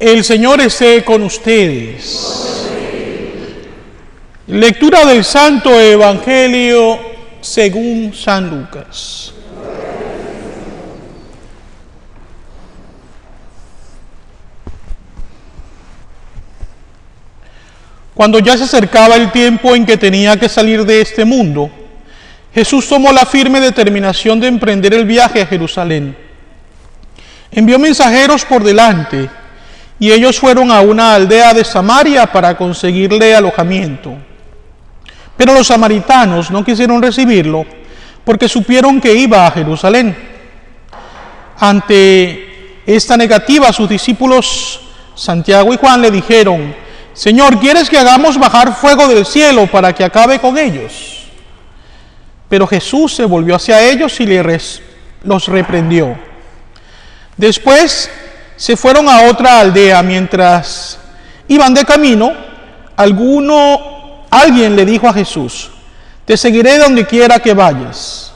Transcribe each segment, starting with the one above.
El Señor esté con ustedes. Lectura del Santo Evangelio según San Lucas. Cuando ya se acercaba el tiempo en que tenía que salir de este mundo, Jesús tomó la firme determinación de emprender el viaje a Jerusalén. Envió mensajeros por delante, y ellos fueron a una aldea de Samaria para conseguirle alojamiento. Pero los samaritanos no quisieron recibirlo, porque supieron que iba a Jerusalén. Ante esta negativa, sus discípulos Santiago y Juan le dijeron: Señor, ¿quieres que hagamos bajar fuego del cielo para que acabe con ellos? Pero Jesús se volvió hacia ellos y los reprendió. Después se fueron a otra aldea. Mientras iban de camino, alguien le dijo a Jesús: te seguiré donde quiera que vayas.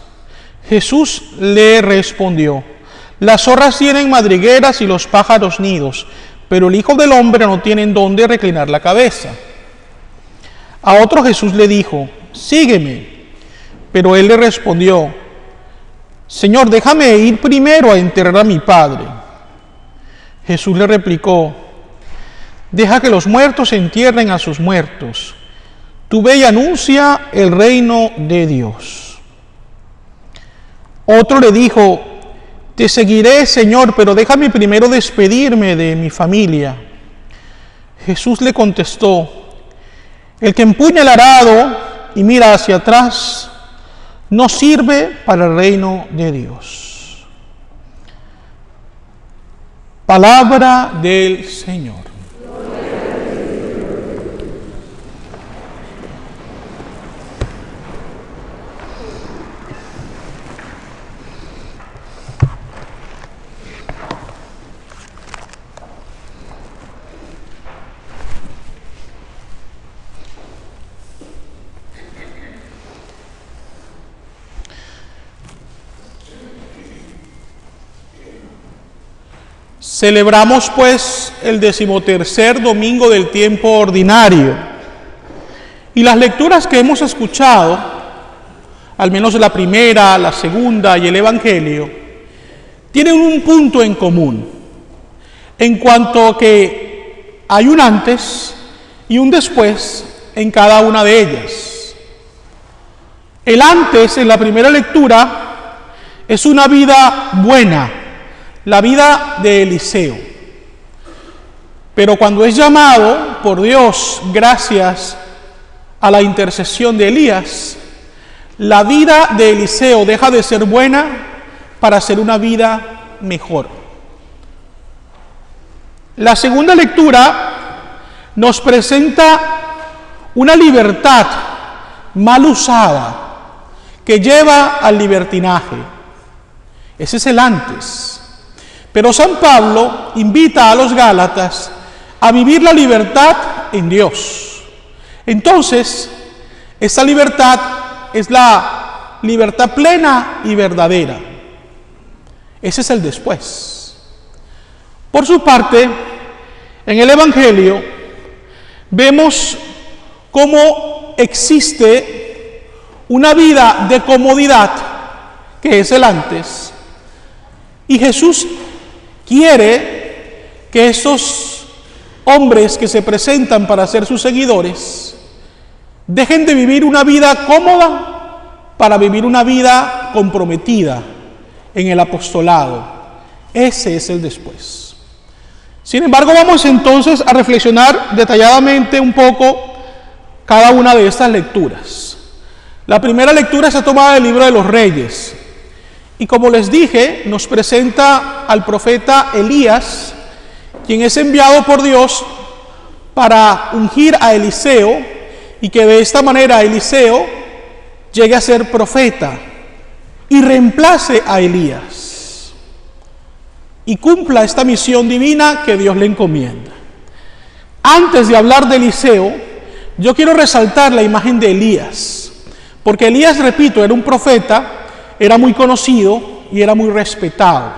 Jesús le respondió: las zorras tienen madrigueras y los pájaros nidos, pero el Hijo del Hombre no tiene en dónde reclinar la cabeza. A otro Jesús le dijo: sígueme. Pero él le respondió: Señor, déjame ir primero a enterrar a mi padre. Jesús le replicó: deja que los muertos entierren a sus muertos. Tú ve y anuncia el reino de Dios. Otro le dijo: te seguiré, Señor, pero déjame primero despedirme de mi familia. Jesús le contestó: el que empuña el arado y mira hacia atrás no sirve para el reino de Dios. Palabra del Señor. Celebramos pues el 13º domingo del tiempo ordinario, y las lecturas que hemos escuchado, al menos la primera, la segunda y el Evangelio, tienen un punto en común, en cuanto a que hay un antes y un después en cada una de ellas. El antes, en la primera lectura, es una vida buena, la vida de Eliseo. Pero cuando es llamado por Dios, gracias a la intercesión de Elías, la vida de Eliseo deja de ser buena para ser una vida mejor. La segunda lectura nos presenta una libertad mal usada que lleva al libertinaje. Ese es el antes. Pero San Pablo invita a los Gálatas a vivir la libertad en Dios. Entonces, esa libertad es la libertad plena y verdadera. Ese es el después. Por su parte, en el Evangelio vemos cómo existe una vida de comodidad, que es el antes, y Jesús quiere que esos hombres que se presentan para ser sus seguidores dejen de vivir una vida cómoda para vivir una vida comprometida en el apostolado. Ese es el después. Sin embargo, vamos entonces a reflexionar detalladamente un poco cada una de estas lecturas. La primera lectura está tomada del libro de los Reyes. Y como les dije, nos presenta al profeta Elías, quien es enviado por Dios para ungir a Eliseo, y que de esta manera Eliseo llegue a ser profeta y reemplace a Elías y cumpla esta misión divina que Dios le encomienda. Antes de hablar de Eliseo, yo quiero resaltar la imagen de Elías, porque Elías, repito, era un profeta, era muy conocido y era muy respetado.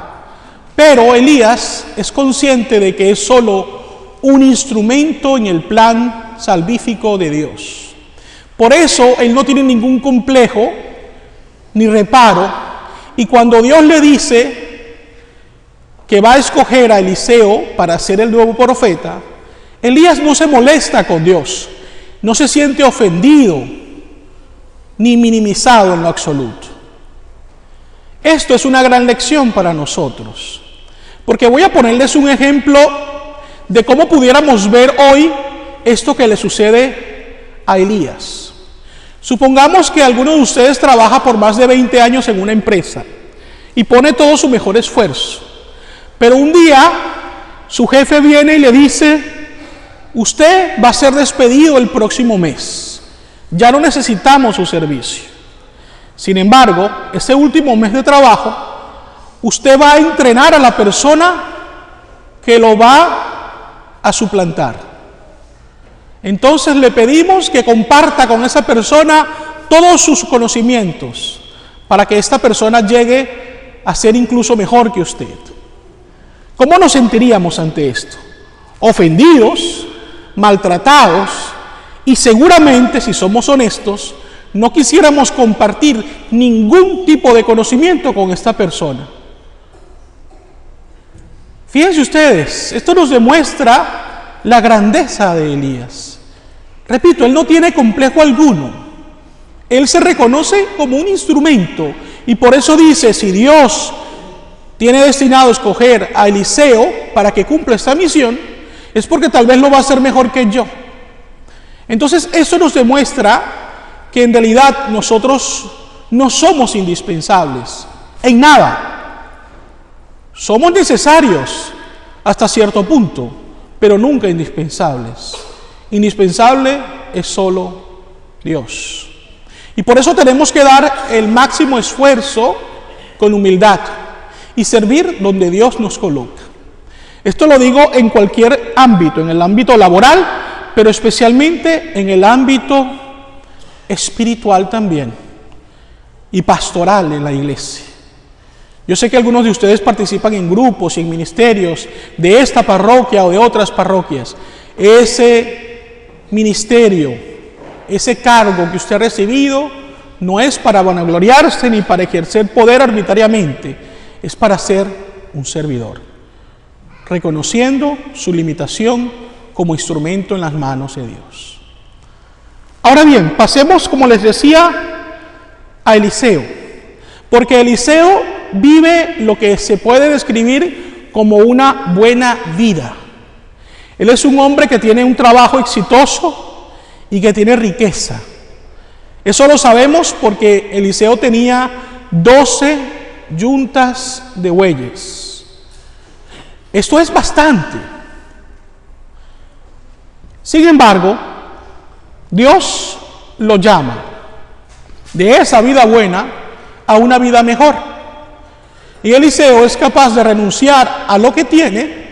Pero Elías es consciente de que es solo un instrumento en el plan salvífico de Dios. Por eso él no tiene ningún complejo ni reparo, y cuando Dios le dice que va a escoger a Eliseo para ser el nuevo profeta, Elías no se molesta con Dios, no se siente ofendido ni minimizado en lo absoluto. Esto es una gran lección para nosotros, porque voy a ponerles un ejemplo de cómo pudiéramos ver hoy esto que le sucede a Elías. Supongamos que alguno de ustedes trabaja por más de 20 años en una empresa y pone todo su mejor esfuerzo, pero un día su jefe viene y le dice: usted va a ser despedido el próximo mes, ya no necesitamos su servicio. Sin embargo, ese último mes de trabajo, usted va a entrenar a la persona que lo va a suplantar. Entonces le pedimos que comparta con esa persona todos sus conocimientos para que esta persona llegue a ser incluso mejor que usted. ¿Cómo nos sentiríamos ante esto? Ofendidos, maltratados, y seguramente, si somos honestos, no quisiéramos compartir ningún tipo de conocimiento con esta persona. Fíjense ustedes, esto nos demuestra la grandeza de Elías. Repito, él no tiene complejo alguno. Él se reconoce como un instrumento, y por eso dice: si Dios tiene destinado a escoger a Eliseo para que cumpla esta misión, es porque tal vez lo va a hacer mejor que yo. Entonces eso nos demuestra que en realidad nosotros no somos indispensables en nada. Somos necesarios hasta cierto punto, pero nunca indispensables. Indispensable es solo Dios. Y por eso tenemos que dar el máximo esfuerzo con humildad y servir donde Dios nos coloca. Esto lo digo en cualquier ámbito, en el ámbito laboral, pero especialmente en el ámbito espiritual también y pastoral en la iglesia. Yo sé que algunos de ustedes participan en grupos y en ministerios de esta parroquia o de otras parroquias. Ese ministerio, ese cargo que usted ha recibido, no es para vanagloriarse ni para ejercer poder arbitrariamente, es para ser un servidor, reconociendo su limitación como instrumento en las manos de Dios. Ahora bien, pasemos, como les decía, a Eliseo, porque Eliseo vive lo que se puede describir como una buena vida. Él es un hombre que tiene un trabajo exitoso y que tiene riqueza. Eso lo sabemos porque Eliseo tenía 12 yuntas de bueyes. Esto es bastante. Sin embargo, Dios lo llama de esa vida buena a una vida mejor. Y Eliseo es capaz de renunciar a lo que tiene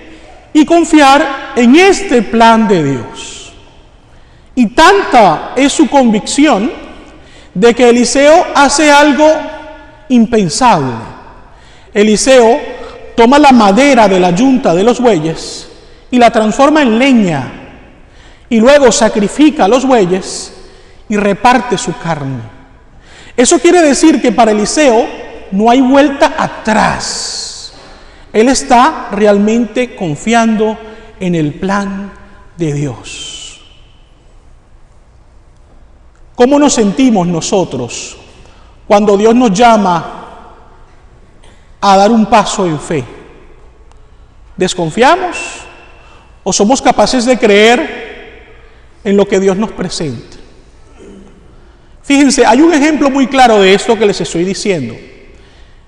y confiar en este plan de Dios. Y tanta es su convicción de que Eliseo hace algo impensable. Eliseo toma la madera de la yunta de los bueyes y la transforma en leña, y luego sacrifica a los bueyes y reparte su carne. Eso quiere decir que para Eliseo no hay vuelta atrás. Él está realmente confiando en el plan de Dios. ¿Cómo nos sentimos nosotros cuando Dios nos llama a dar un paso en fe? ¿Desconfiamos o somos capaces de creer en lo que Dios nos presenta? Fíjense, hay un ejemplo muy claro de esto que les estoy diciendo,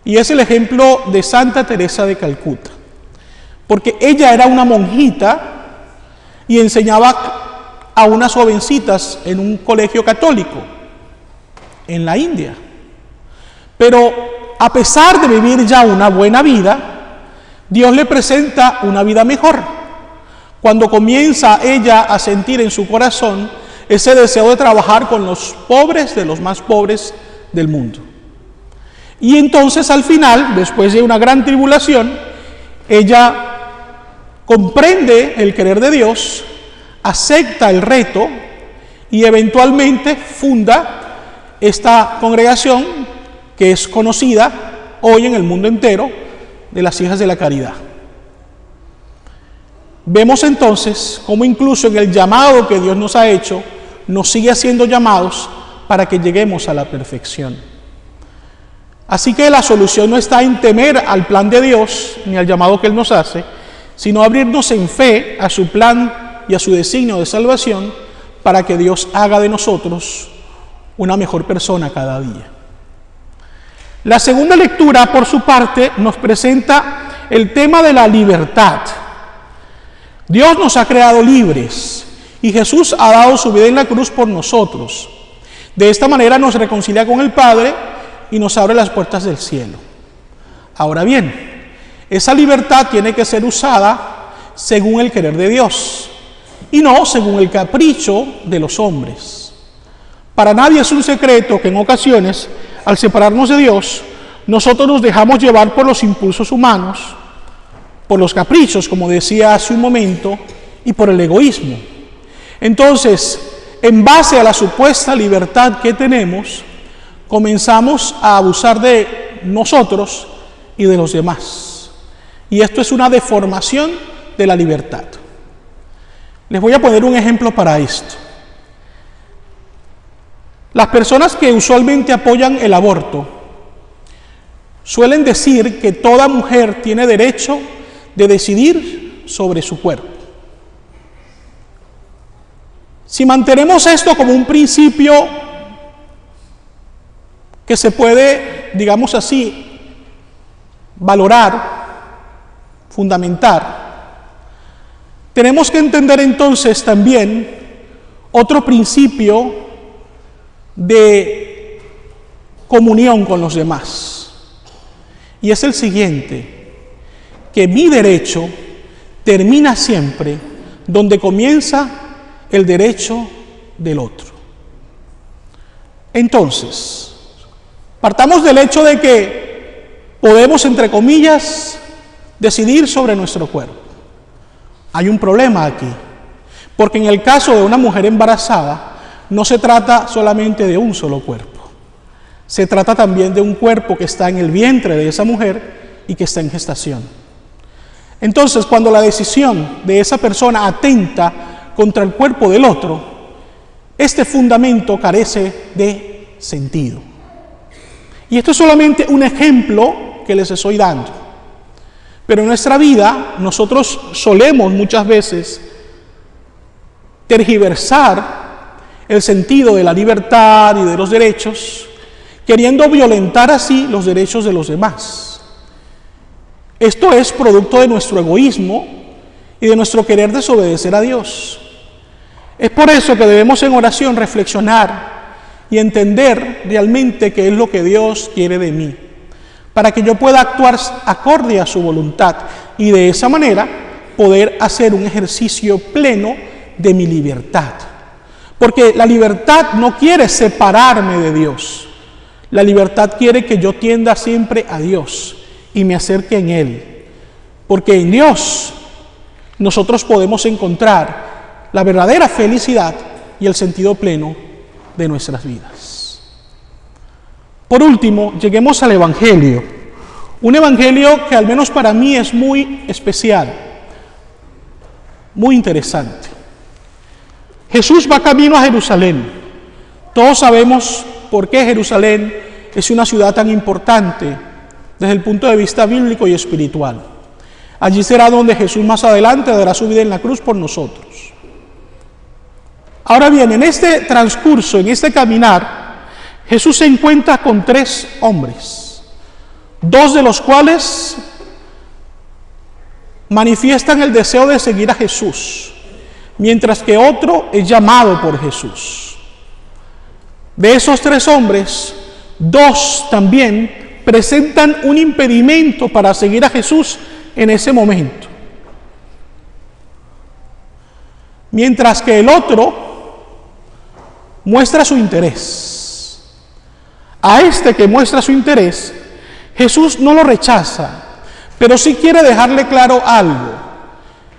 y es el ejemplo de Santa Teresa de Calcuta, porque ella era una monjita y enseñaba a unas jovencitas en un colegio católico en la India. Pero a pesar de vivir ya una buena vida, Dios le presenta una vida mejor, cuando comienza ella a sentir en su corazón ese deseo de trabajar con los pobres de los más pobres del mundo. Y entonces al final, después de una gran tribulación, ella comprende el querer de Dios, acepta el reto y eventualmente funda esta congregación que es conocida hoy en el mundo entero de las Hijas de la Caridad. Vemos entonces cómo incluso en el llamado que Dios nos ha hecho, nos sigue haciendo llamados para que lleguemos a la perfección. Así que la solución no está en temer al plan de Dios ni al llamado que Él nos hace, sino abrirnos en fe a su plan y a su designio de salvación para que Dios haga de nosotros una mejor persona cada día. La segunda lectura, por su parte, nos presenta el tema de la libertad. Dios nos ha creado libres y Jesús ha dado su vida en la cruz por nosotros. De esta manera nos reconcilia con el Padre y nos abre las puertas del cielo. Ahora bien, esa libertad tiene que ser usada según el querer de Dios y no según el capricho de los hombres. Para nadie es un secreto que en ocasiones, al separarnos de Dios, nosotros nos dejamos llevar por los impulsos humanos, por los caprichos, como decía hace un momento, y por el egoísmo. Entonces, en base a la supuesta libertad que tenemos, comenzamos a abusar de nosotros y de los demás. Y esto es una deformación de la libertad. Les voy a poner un ejemplo para esto. Las personas que usualmente apoyan el aborto suelen decir que toda mujer tiene derecho de decidir sobre su cuerpo. Si mantenemos esto como un principio que se puede, digamos así, valorar, fundamentar, tenemos que entender entonces también otro principio de comunión con los demás. Y es el siguiente, que mi derecho termina siempre donde comienza el derecho del otro. Entonces, partamos del hecho de que podemos, entre comillas, decidir sobre nuestro cuerpo. Hay un problema aquí, porque en el caso de una mujer embarazada, no se trata solamente de un solo cuerpo. Se trata también de un cuerpo que está en el vientre de esa mujer y que está en gestación. Entonces, cuando la decisión de esa persona atenta contra el cuerpo del otro, este fundamento carece de sentido. Y esto es solamente un ejemplo que les estoy dando. Pero en nuestra vida, nosotros solemos muchas veces tergiversar el sentido de la libertad y de los derechos, queriendo violentar así los derechos de los demás. Esto es producto de nuestro egoísmo y de nuestro querer desobedecer a Dios. Es por eso que debemos en oración reflexionar y entender realmente qué es lo que Dios quiere de mí, para que yo pueda actuar acorde a su voluntad y de esa manera poder hacer un ejercicio pleno de mi libertad. Porque la libertad no quiere separarme de Dios. La libertad quiere que yo tienda siempre a Dios y me acerque en Él. Porque en Dios nosotros podemos encontrar la verdadera felicidad y el sentido pleno de nuestras vidas. Por último, lleguemos al Evangelio. Un Evangelio que al menos para mí es muy especial, muy interesante. Jesús va camino a Jerusalén. Todos sabemos por qué Jerusalén es una ciudad tan importante desde el punto de vista bíblico y espiritual. Allí será donde Jesús más adelante dará su vida en la cruz por nosotros. Ahora bien, en este transcurso, en este caminar, Jesús se encuentra con 3 hombres, 2 de los cuales manifiestan el deseo de seguir a Jesús, mientras que otro es llamado por Jesús. De esos 3 hombres, 2 también presentan un impedimento para seguir a Jesús en ese momento, mientras que el otro muestra su interés. A este que muestra su interés, Jesús no lo rechaza, pero sí quiere dejarle claro algo.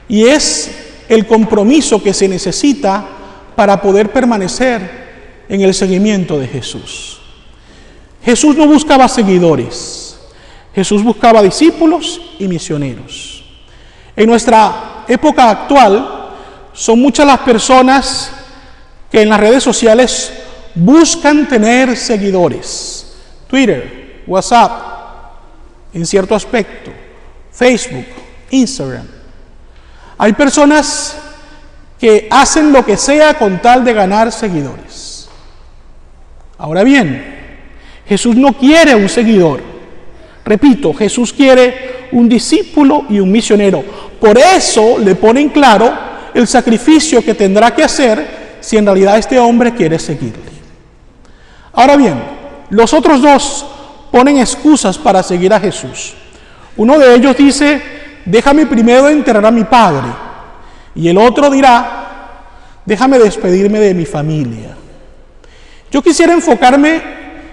y es el compromiso que se necesita para poder permanecer en el seguimiento de Jesús. Jesús no buscaba seguidores, Jesús buscaba discípulos y misioneros. En nuestra época actual son muchas las personas que en las redes sociales buscan tener seguidores. Twitter, WhatsApp, en cierto aspecto, Facebook, Instagram. Hay personas que hacen lo que sea con tal de ganar seguidores. Ahora bien, Jesús no quiere un seguidor. Repito, Jesús quiere un discípulo y un misionero. Por eso le pone en claro el sacrificio que tendrá que hacer si en realidad este hombre quiere seguirle. Ahora bien, los otros dos ponen excusas para seguir a Jesús. Uno de ellos dice: déjame primero enterrar a mi padre. Y el otro dirá: déjame despedirme de mi familia. Yo quisiera enfocarme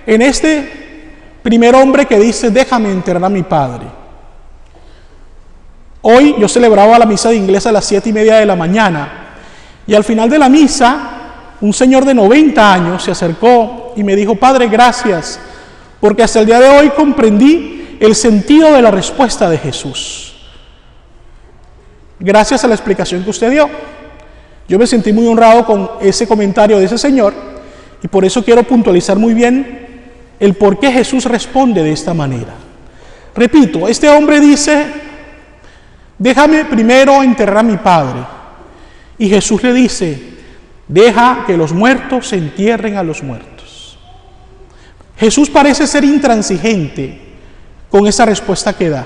en este primer hombre que dice: déjame enterrar a mi padre. Hoy yo celebraba la misa de inglés a las 7:30 de la mañana, y al final de la misa un señor de 90 años se acercó y me dijo: Padre, gracias, porque hasta el día de hoy comprendí el sentido de la respuesta de Jesús. Gracias a la explicación que usted dio. Yo me sentí muy honrado con ese comentario de ese señor, y por eso quiero puntualizar muy bien el por qué Jesús responde de esta manera. Repito, este hombre dice: déjame primero enterrar a mi padre. Y Jesús le dice: deja que los muertos se entierren a los muertos. Jesús parece ser intransigente con esa respuesta que da.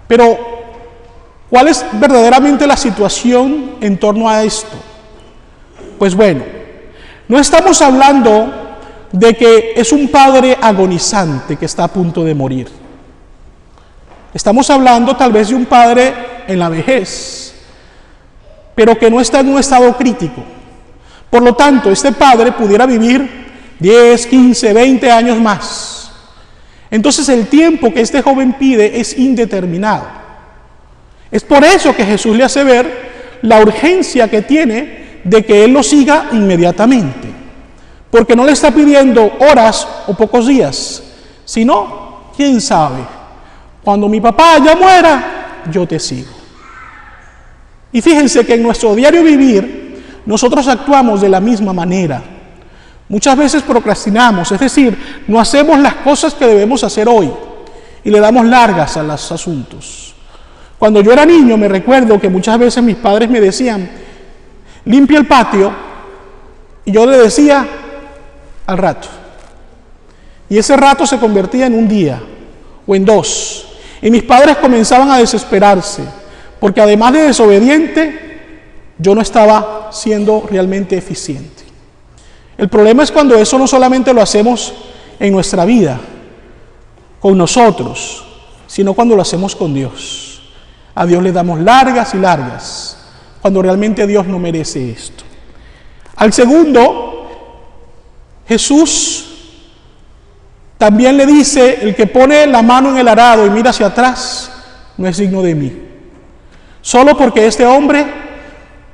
Pero, ¿cuál es verdaderamente la situación en torno a esto? Pues bueno, no estamos hablando de que es un padre agonizante que está a punto de morir. Estamos hablando tal vez de un padre en la vejez, pero que no está en un estado crítico. Por lo tanto, este padre pudiera vivir 10, 15, 20 años más. Entonces el tiempo que este joven pide es indeterminado. Es por eso que Jesús le hace ver la urgencia que tiene de que él lo siga inmediatamente. Porque no le está pidiendo horas o pocos días, sino, quién sabe, cuando mi papá ya muera, yo te sigo. Y fíjense que en nuestro diario vivir, nosotros actuamos de la misma manera. Muchas veces procrastinamos, es decir, no hacemos las cosas que debemos hacer hoy y le damos largas a los asuntos. Cuando yo era niño me recuerdo que muchas veces mis padres me decían: limpia el patio, y yo le decía: al rato. Y ese rato se convertía en un día o en 2. Y mis padres comenzaban a desesperarse, porque además de desobediente, yo no estaba siendo realmente eficiente. El problema es cuando eso no solamente lo hacemos en nuestra vida, con nosotros, sino cuando lo hacemos con Dios. A Dios le damos largas y largas, cuando realmente Dios no merece esto. Al segundo, Jesús también le dice: el que pone la mano en el arado y mira hacia atrás, no es digno de mí. Solo porque este hombre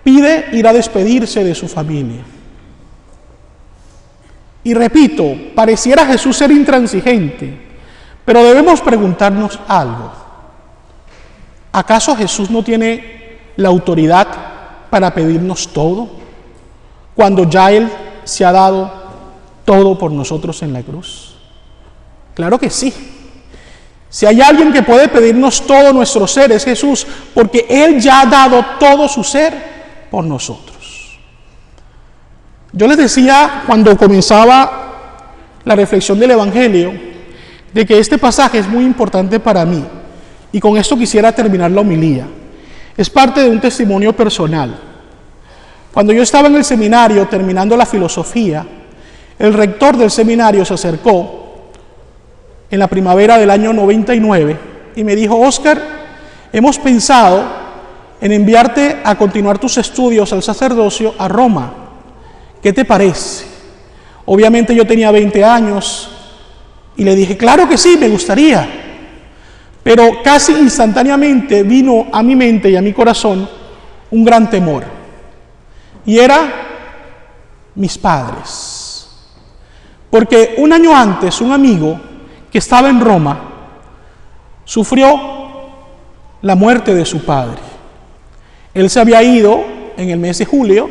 pide ir a despedirse de su familia. Y repito, pareciera Jesús ser intransigente, pero debemos preguntarnos algo. ¿Acaso Jesús no tiene la autoridad para pedirnos todo, cuando ya Él se ha dado todo por nosotros en la cruz? Claro que sí. Si hay alguien que puede pedirnos todo nuestro ser, es Jesús, porque Él ya ha dado todo su ser por nosotros. Yo les decía cuando comenzaba la reflexión del Evangelio, de que este pasaje es muy importante para mí, y con esto quisiera terminar la homilía. Es parte de un testimonio personal. Cuando yo estaba en el seminario terminando la filosofía, el rector del seminario se acercó en la primavera del año 99 y me dijo: Óscar, hemos pensado en enviarte a continuar tus estudios al sacerdocio a Roma. ¿Qué te parece? Obviamente yo tenía 20 años y le dije: claro que sí, me gustaría. Pero casi instantáneamente vino a mi mente y a mi corazón un gran temor. Y era mis padres. Porque un año antes, un amigo que estaba en Roma sufrió la muerte de su padre. Él se había ido en el mes de julio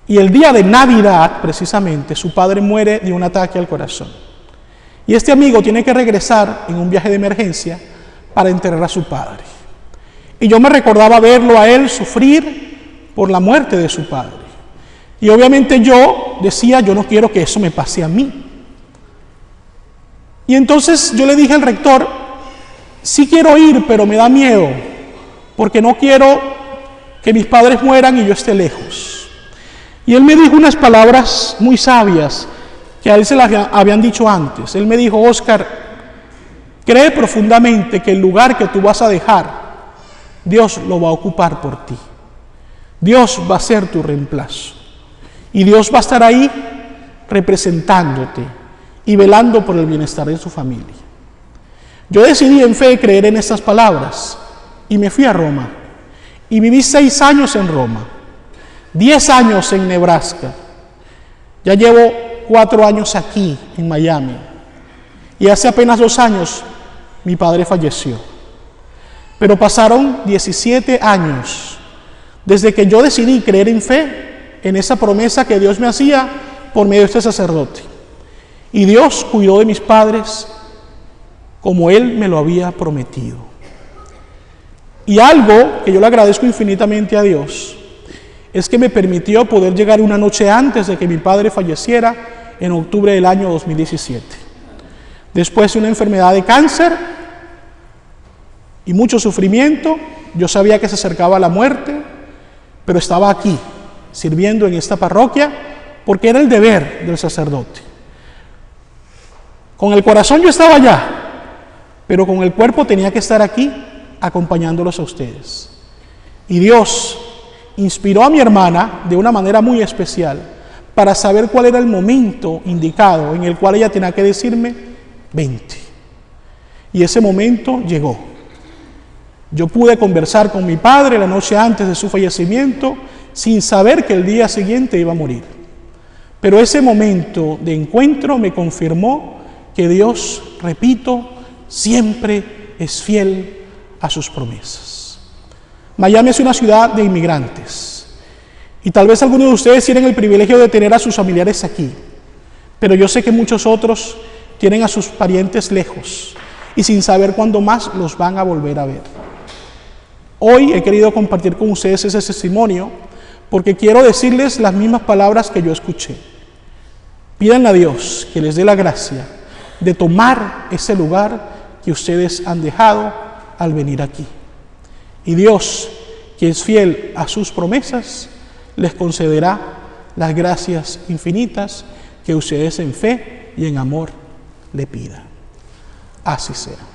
y el día de Navidad, precisamente, su padre muere de un ataque al corazón. Y este amigo tiene que regresar en un viaje de emergencia para enterrar a su padre. Y yo me recordaba verlo a él sufrir por la muerte de su padre. Y obviamente yo decía, yo no quiero que eso me pase a mí. Y entonces yo le dije al rector, sí quiero ir, pero me da miedo, porque no quiero que mis padres mueran y yo esté lejos. Y él me dijo unas palabras muy sabias que a él se las habían dicho antes. Él me dijo, Óscar, cree profundamente que el lugar que tú vas a dejar, Dios lo va a ocupar por ti. Dios va a ser tu reemplazo. Y Dios va a estar ahí representándote y velando por el bienestar de su familia. Yo decidí en fe creer en estas palabras y me fui a Roma. Y viví 6 años en Roma, 10 años en Nebraska. Ya llevo 4 años aquí en Miami. Y hace apenas 2 años mi padre falleció. Pero pasaron 17 años desde que yo decidí creer en fe en esa promesa que Dios me hacía por medio de este sacerdote. Y Dios cuidó de mis padres como Él me lo había prometido. Y algo que yo le agradezco infinitamente a Dios es que me permitió poder llegar una noche antes de que mi padre falleciera en octubre del año 2017. Después de una enfermedad de cáncer y mucho sufrimiento, yo sabía que se acercaba la muerte, pero estaba aquí, sirviendo en esta parroquia, porque era el deber del sacerdote. Con el corazón yo estaba allá, pero con el cuerpo tenía que estar aquí, acompañándolos a ustedes. Y Dios inspiró a mi hermana de una manera muy especial para saber cuál era el momento indicado en el cual ella tenía que decirme, vente. Y ese momento llegó. Yo pude conversar con mi padre la noche antes de su fallecimiento sin saber que el día siguiente iba a morir. Pero ese momento de encuentro me confirmó que Dios, repito, siempre es fiel a sus promesas. Miami es una ciudad de inmigrantes y tal vez algunos de ustedes tienen el privilegio de tener a sus familiares aquí, pero yo sé que muchos otros tienen a sus parientes lejos y sin saber cuándo más los van a volver a ver. Hoy he querido compartir con ustedes ese testimonio porque quiero decirles las mismas palabras que yo escuché. Pídanle a Dios que les dé la gracia de tomar ese lugar que ustedes han dejado al venir aquí. Y Dios, que es fiel a sus promesas, les concederá las gracias infinitas que ustedes en fe y en amor le pidan. Así sea.